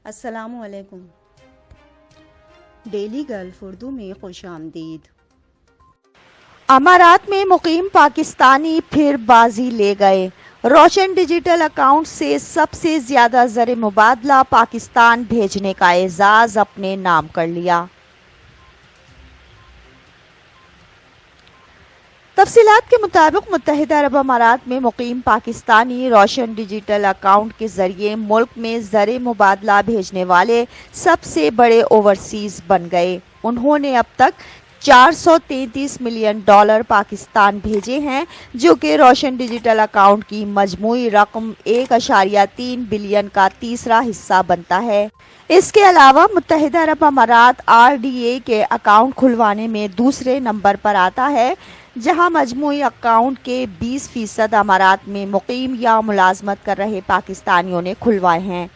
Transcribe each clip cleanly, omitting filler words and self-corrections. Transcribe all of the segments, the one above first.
السلام علیکم۔ Daily golf Urdu میں خوش آمدید۔ امارات میں مقیم پاکستانی پھر بازی لے گئے، روشن ڈیجیٹل اکاؤنٹ سے سب سے زیادہ زر مبادلہ پاکستان بھیجنے کا اعزاز اپنے نام کر لیا۔ تفصیلات کے مطابق متحدہ عرب امارات میں مقیم پاکستانی روشن ڈیجیٹل اکاؤنٹ کے ذریعے ملک میں زر مبادلہ بھیجنے والے سب سے بڑے اوورسیز بن گئے۔ انہوں نے اب تک $433 ملین پاکستان بھیجے ہیں، جو کہ روشن ڈیجیٹل اکاؤنٹ کی مجموعی رقم 1.3 بلین کا تیسرا حصہ بنتا ہے۔ اس کے علاوہ متحدہ عرب امارات RDA کے اکاؤنٹ کھلوانے میں دوسرے نمبر پر آتا ہے، جہاں مجموعی اکاؤنٹ کے 20% امارات میں مقیم یا ملازمت کر رہے پاکستانیوں نے کھلوائے ہیں۔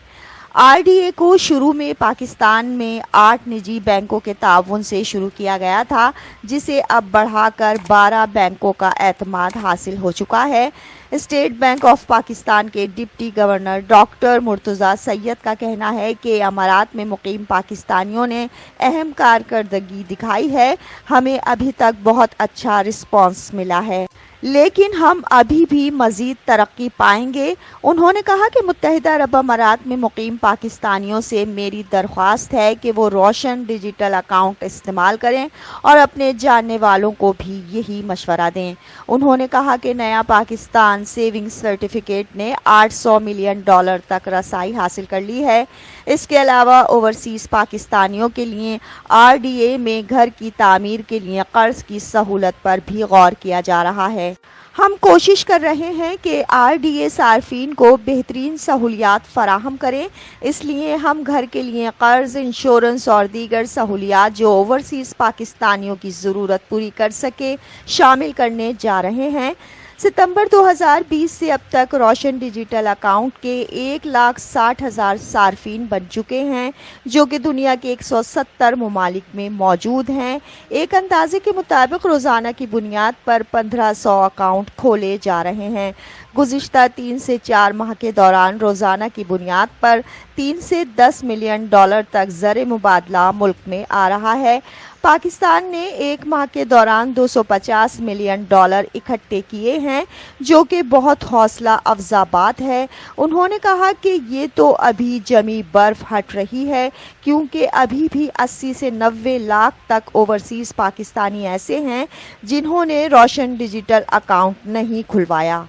RDA کو شروع میں پاکستان میں 8 نجی بینکوں کے تعاون سے شروع کیا گیا تھا، جسے اب بڑھا کر 12 بینکوں کا اعتماد حاصل ہو چکا ہے۔ اسٹیٹ بینک آف پاکستان کے ڈپٹی گورنر ڈاکٹر مرتضیٰ سید کا کہنا ہے کہ امارات میں مقیم پاکستانیوں نے اہم کارکردگی دکھائی ہے۔ ہمیں ابھی تک بہت اچھا رسپانس ملا ہے، لیکن ہم ابھی بھی مزید ترقی پائیں گے۔ انہوں نے کہا کہ متحدہ عرب امارات میں مقیم پاکستانیوں سے میری درخواست ہے کہ وہ روشن ڈیجیٹل اکاؤنٹ استعمال کریں اور اپنے جاننے والوں کو بھی یہی مشورہ دیں۔ انہوں نے کہا کہ نیا پاکستان سیونگ سرٹیفکیٹ نے $800 ملین تک رسائی حاصل کر لی ہے۔ اس کے علاوہ اوورسیز پاکستانیوں کے لیے RDA میں گھر کی تعمیر کے لیے قرض کی سہولت پر بھی غور کیا جا رہا ہے۔ ہم کوشش کر رہے ہیں کہ RDA صارفین کو بہترین سہولیات فراہم کریں، اس لیے ہم گھر کے لیے قرض، انشورنس اور دیگر سہولیات جو اوورسیز پاکستانیوں کی ضرورت پوری کر سکے شامل کرنے جا رہے ہیں۔ ستمبر 2020 سے اب تک روشن ڈیجیٹل اکاؤنٹ کے 1,60,000 صارفین بن چکے ہیں، جو کہ دنیا کے 170 ممالک میں موجود ہیں۔ ایک اندازے کے مطابق روزانہ کی بنیاد پر 1500 اکاؤنٹ کھولے جا رہے ہیں۔ گزشتہ 3 سے 4 ماہ کے دوران روزانہ کی بنیاد پر $3 سے $10 ملین تک زر مبادلہ ملک میں آ رہا ہے۔ پاکستان نے ایک ماہ کے دوران $250 ملین اکٹھے کیے ہیں، جو کہ بہت حوصلہ افزا بات ہے۔ انہوں نے کہا کہ یہ تو ابھی جمی برف ہٹ رہی ہے، کیونکہ ابھی بھی 80 سے 90 لاکھ تک اوورسیز پاکستانی ایسے ہیں جنہوں نے روشن ڈیجیٹل اکاؤنٹ نہیں کھلوایا۔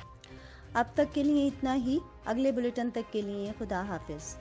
اب تک کے لیے اتنا ہی۔ اگلے بلیٹن تک کے لیے خدا حافظ۔